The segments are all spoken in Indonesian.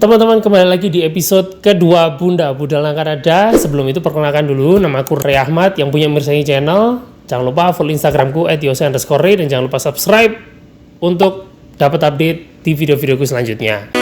Teman-teman, kembali lagi di episode kedua Bunda Budalang Kanada. Sebelum itu perkenalkan dulu, nama aku Ray Ahmad yang punya Mirsani Channel. Jangan lupa follow Instagramku @yose_ray dan jangan lupa subscribe untuk dapat update di video-videoku selanjutnya.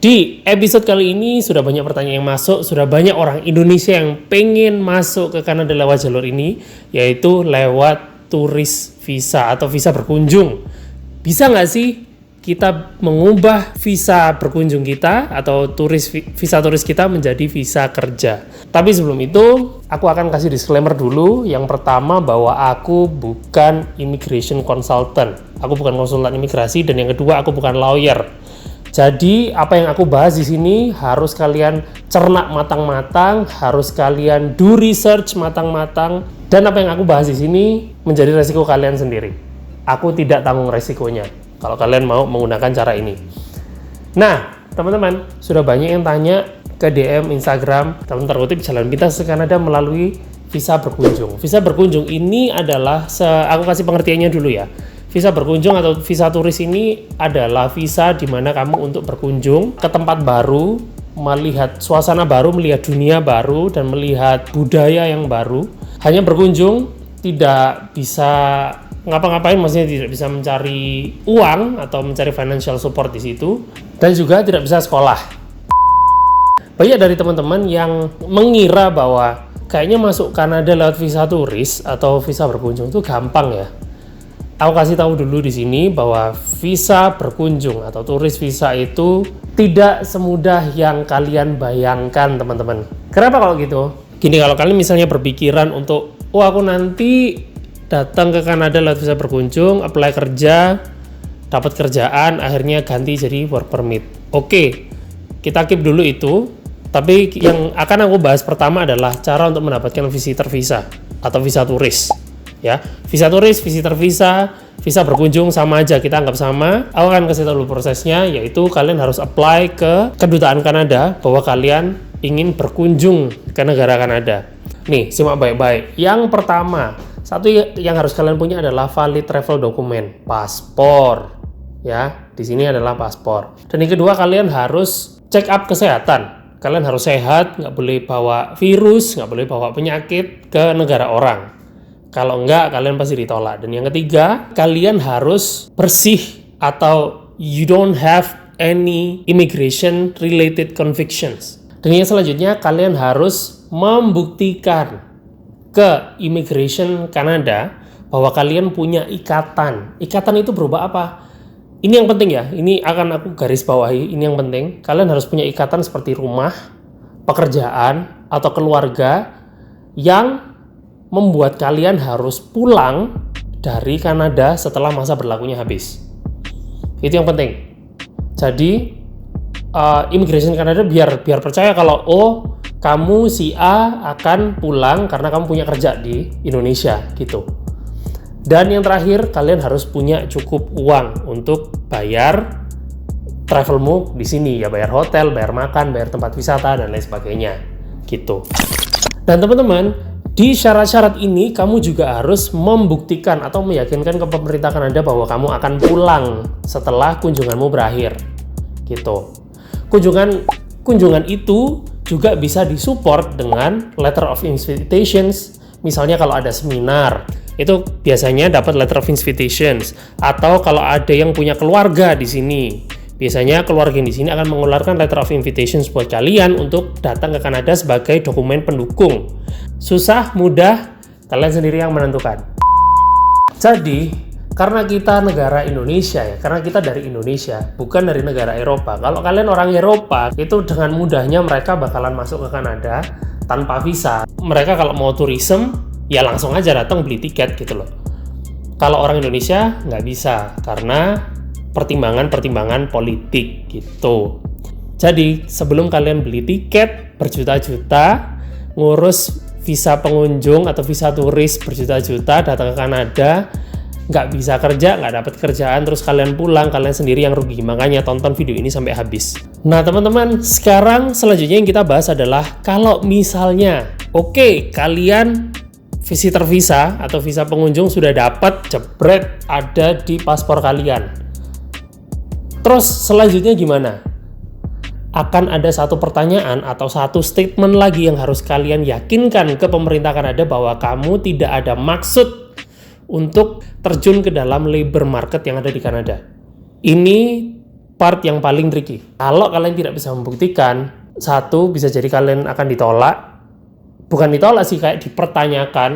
Di episode kali ini sudah banyak pertanyaan yang masuk, sudah banyak orang Indonesia yang pengen masuk ke Kanada lewat jalur ini, yaitu lewat turis visa atau visa berkunjung. Bisa nggak sih kita mengubah visa berkunjung kita atau visa turis kita menjadi visa kerja? Tapi sebelum itu, aku akan kasih disclaimer dulu. Yang pertama bahwa aku bukan immigration consultant. Aku bukan konsultan imigrasi, dan yang kedua aku bukan lawyer. Jadi apa yang aku bahas di sini harus kalian cerna matang-matang, harus kalian do research matang-matang, dan apa yang aku bahas di sini menjadi resiko kalian sendiri. Aku tidak tanggung resikonya kalau kalian mau menggunakan cara ini. Nah, teman-teman, sudah banyak yang tanya ke DM Instagram dalam tanda kutip jalan pintas ke Kanada melalui visa berkunjung. Visa berkunjung ini adalah, aku kasih pengertiannya dulu ya. Visa berkunjung atau visa turis ini adalah visa di mana kamu untuk berkunjung ke tempat baru, melihat suasana baru, melihat dunia baru, dan melihat budaya yang baru. Hanya berkunjung, tidak bisa ngapa-ngapain, maksudnya tidak bisa mencari uang atau mencari financial support di situ, dan juga tidak bisa sekolah. Banyak dari teman-teman yang mengira bahwa kayaknya masuk Kanada lewat visa turis atau visa berkunjung itu gampang ya. Aku kasih tahu dulu di sini bahwa visa berkunjung atau turis visa itu tidak semudah yang kalian bayangkan, teman-teman. Kenapa kalau gitu? Gini, kalau kalian misalnya berpikiran untuk, aku nanti datang ke Kanada lewat visa berkunjung, apply kerja, dapat kerjaan, akhirnya ganti jadi work permit. Oke, kita keep dulu itu. Tapi yang akan aku bahas pertama adalah cara untuk mendapatkan visitor visa atau visa turis. Ya, visa turis, visitor visa, visa berkunjung sama aja, kita anggap sama. Aku akan kasih tahu dulu prosesnya, yaitu kalian harus apply ke kedutaan Kanada bahwa kalian ingin berkunjung ke negara Kanada. Nih, simak baik-baik. Yang pertama, satu yang harus kalian punya adalah valid travel document, paspor. Ya, di sini adalah paspor. Dan yang kedua, kalian harus check up kesehatan. Kalian harus sehat, nggak boleh bawa virus, nggak boleh bawa penyakit ke negara orang. Kalau enggak, kalian pasti ditolak. Dan yang ketiga, kalian harus bersih atau you don't have any immigration related convictions. Dan yang selanjutnya, kalian harus membuktikan ke Immigration Kanada bahwa kalian punya ikatan. Ikatan itu berupa apa? Ini yang penting ya, ini akan aku garis bawahi, ini yang penting. Kalian harus punya ikatan seperti rumah, pekerjaan, atau keluarga yang membuat kalian harus pulang dari Kanada setelah masa berlakunya habis. Itu yang penting. Jadi Immigration Kanada biar percaya kalau kamu si A akan pulang karena kamu punya kerja di Indonesia gitu. Dan yang terakhir, kalian harus punya cukup uang untuk bayar travelmu di sini, ya bayar hotel, bayar makan, bayar tempat wisata dan lain sebagainya gitu. Dan teman-teman, di syarat-syarat ini kamu juga harus membuktikan atau meyakinkan ke pemerintah Kanada bahwa kamu akan pulang setelah kunjunganmu berakhir gitu. Kunjungan itu juga bisa disupport dengan letter of invitations. Misalnya kalau ada seminar, itu biasanya dapat letter of invitations. Atau kalau ada yang punya keluarga di sini, biasanya keluarga di sini akan mengeluarkan letter of invitations buat kalian untuk datang ke Kanada sebagai dokumen pendukung. Susah, mudah, kalian sendiri yang menentukan. Jadi, karena kita negara Indonesia ya, karena kita dari Indonesia, bukan dari negara Eropa. Kalau kalian orang Eropa, itu dengan mudahnya mereka bakalan masuk ke Kanada tanpa visa. Mereka kalau mau tourism, ya langsung aja datang beli tiket gitu loh. Kalau orang Indonesia nggak bisa, karena pertimbangan politik gitu. Jadi sebelum kalian beli tiket berjuta-juta, ngurus visa pengunjung atau visa turis berjuta-juta datang ke Kanada, nggak bisa kerja, nggak dapat kerjaan, terus kalian pulang, kalian sendiri yang rugi. Makanya tonton video ini sampai habis. Nah teman-teman, sekarang selanjutnya yang kita bahas adalah kalau misalnya, kalian visitor visa atau visa pengunjung sudah dapat, jebret, ada di paspor kalian. Terus selanjutnya gimana? Akan ada satu pertanyaan atau satu statement lagi yang harus kalian yakinkan ke pemerintah Kanada bahwa kamu tidak ada maksud untuk terjun ke dalam labor market yang ada di Kanada. Ini part yang paling tricky. Kalau kalian tidak bisa membuktikan, satu, bisa jadi kalian akan ditolak. Bukan ditolak sih, kayak dipertanyakan,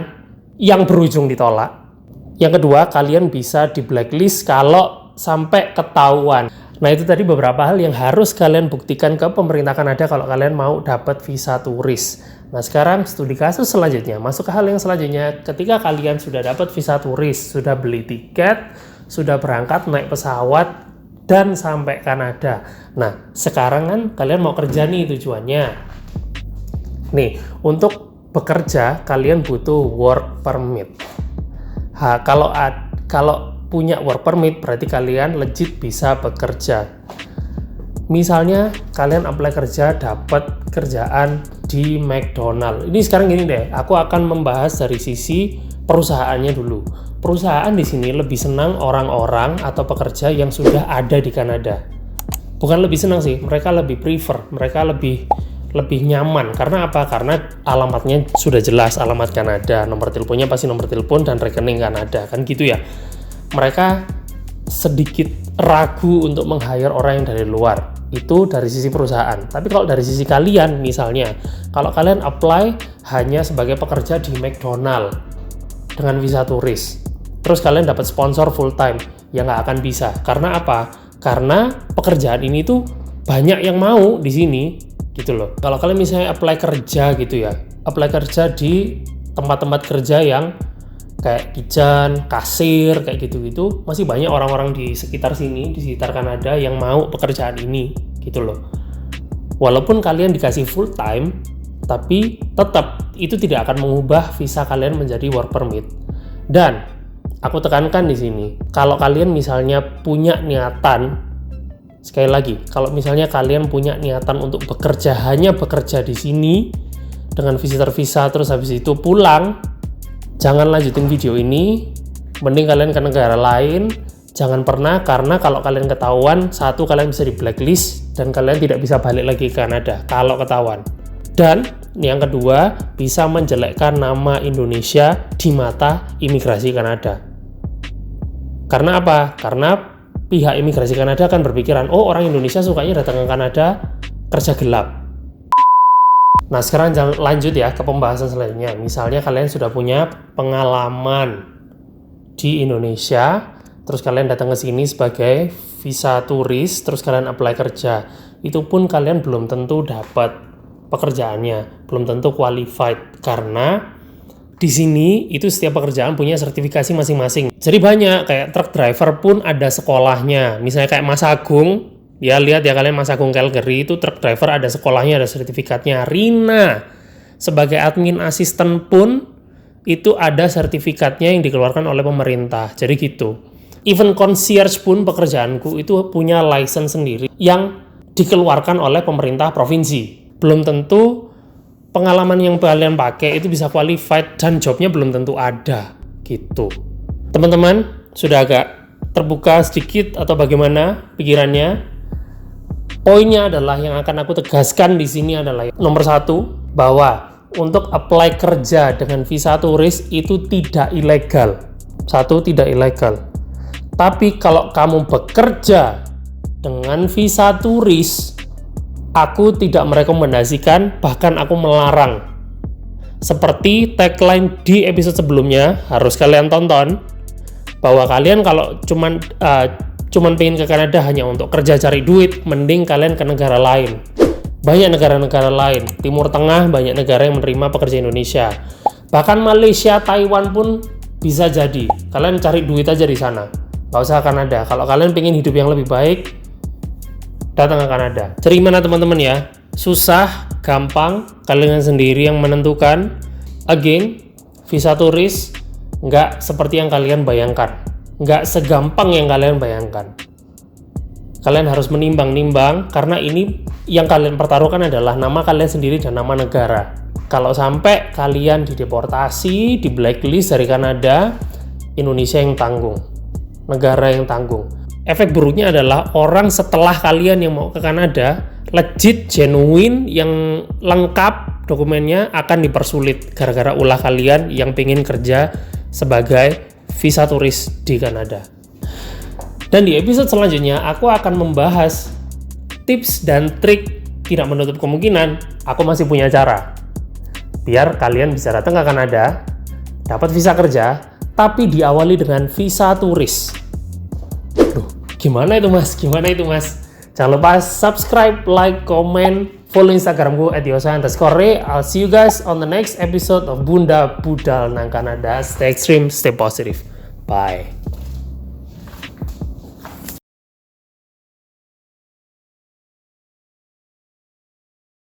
yang berujung ditolak. Yang kedua, kalian bisa di blacklist kalau sampai ketahuan. Nah, itu tadi beberapa hal yang harus kalian buktikan ke pemerintah Kanada kalau kalian mau dapat visa turis. Nah, sekarang studi kasus selanjutnya. Masuk ke hal yang selanjutnya, ketika kalian sudah dapat visa turis, sudah beli tiket, sudah berangkat naik pesawat, dan sampai Kanada. Nah, sekarang kan kalian mau kerja nih tujuannya. Nih, untuk bekerja kalian butuh work permit. Kalau punya work permit berarti kalian legit bisa bekerja. Misalnya kalian apply kerja, dapat kerjaan di McDonald. Ini sekarang gini deh, aku akan membahas dari sisi perusahaannya dulu. Perusahaan di sini lebih senang orang-orang atau pekerja yang sudah ada di Kanada. Bukan lebih senang sih, mereka lebih prefer, mereka lebih nyaman. Karena apa? Karena alamatnya sudah jelas, alamat Kanada, nomor teleponnya pasti nomor telepon dan rekening Kanada, kan gitu ya. Mereka sedikit ragu untuk meng-hire orang yang dari luar. Itu dari sisi perusahaan. Tapi kalau dari sisi kalian, misalnya, kalau kalian apply hanya sebagai pekerja di McDonald dengan visa turis, terus kalian dapat sponsor full time, ya nggak akan bisa. Karena apa? Karena pekerjaan ini tuh banyak yang mau di sini, gitu loh. Kalau kalian misalnya apply kerja gitu ya, apply kerja di tempat-tempat kerja yang kayak kitchen, kasir, kayak gitu-gitu, masih banyak orang-orang di sekitar sini, di sekitar Kanada yang mau pekerjaan ini, gitu loh. Walaupun kalian dikasih full time, tapi tetap itu tidak akan mengubah visa kalian menjadi work permit. Dan aku tekankan di sini, kalau kalian misalnya punya niatan, sekali lagi, kalau misalnya kalian punya niatan untuk bekerja, hanya bekerja di sini dengan visitor visa, terus habis itu pulang, jangan lanjutin video ini, mending kalian ke negara lain. Jangan pernah, karena kalau kalian ketahuan, satu, kalian bisa di blacklist dan kalian tidak bisa balik lagi ke Kanada kalau ketahuan. Dan yang kedua, bisa menjelekkan nama Indonesia di mata imigrasi Kanada. Karena apa? Karena pihak imigrasi Kanada akan berpikiran, oh orang Indonesia sukanya datang ke Kanada kerja gelap. Nah, sekarang lanjut ya ke pembahasan selanjutnya. Misalnya kalian sudah punya pengalaman di Indonesia, terus kalian datang ke sini sebagai visa turis, terus kalian apply kerja. Itu pun kalian belum tentu dapat pekerjaannya, belum tentu qualified, karena di sini itu setiap pekerjaan punya sertifikasi masing-masing. Jadi banyak, kayak truck driver pun ada sekolahnya. Misalnya kayak Mas Agung, ya lihat ya kalian, Mas Agung Calgary itu truck driver ada sekolahnya, ada sertifikatnya. Rina sebagai admin asisten pun itu ada sertifikatnya yang dikeluarkan oleh pemerintah. Jadi gitu. Even concierge pun pekerjaanku itu punya license sendiri yang dikeluarkan oleh pemerintah provinsi. Belum tentu pengalaman yang kalian pakai itu bisa qualified dan jobnya belum tentu ada gitu. Teman-teman sudah agak terbuka sedikit atau bagaimana pikirannya? Poinnya adalah yang akan aku tegaskan di sini adalah nomor satu, bahwa untuk apply kerja dengan visa turis itu tidak ilegal. Satu, tidak ilegal. Tapi kalau kamu bekerja dengan visa turis, aku tidak merekomendasikan, bahkan aku melarang. Seperti tagline di episode sebelumnya, harus kalian tonton, bahwa kalian kalau cuman pengen ke Kanada hanya untuk kerja cari duit, mending kalian ke negara lain. Banyak negara-negara lain, Timur Tengah banyak negara yang menerima pekerja Indonesia. Bahkan Malaysia, Taiwan pun bisa jadi. Kalian cari duit aja di sana, nggak usah Kanada. Kalau kalian pengen hidup yang lebih baik, datang ke Kanada. Jadi gimana teman-teman ya? Susah, gampang, kalian sendiri yang menentukan. Again, visa turis nggak seperti yang kalian bayangkan. Nggak segampang yang kalian bayangkan. Kalian harus menimbang-nimbang karena ini yang kalian pertaruhkan adalah nama kalian sendiri dan nama negara. Kalau sampai kalian dideportasi, di blacklist dari Kanada, Indonesia yang tanggung, negara yang tanggung. Efek buruknya adalah orang setelah kalian yang mau ke Kanada, legit, genuine, yang lengkap dokumennya akan dipersulit gara-gara ulah kalian yang pengen kerja sebagai visa turis di Kanada. Dan di episode selanjutnya aku akan membahas tips dan trik, tidak menutup kemungkinan aku masih punya cara biar kalian bisa datang ke Kanada, dapat visa kerja, tapi diawali dengan visa turis. Duh, gimana itu mas? Jangan lupa subscribe, like, comment, follow Instagramku @yosa_. I'll see you guys on the next episode of Bunda Budal nang Kanada. Stay extreme, stay positive. Bye.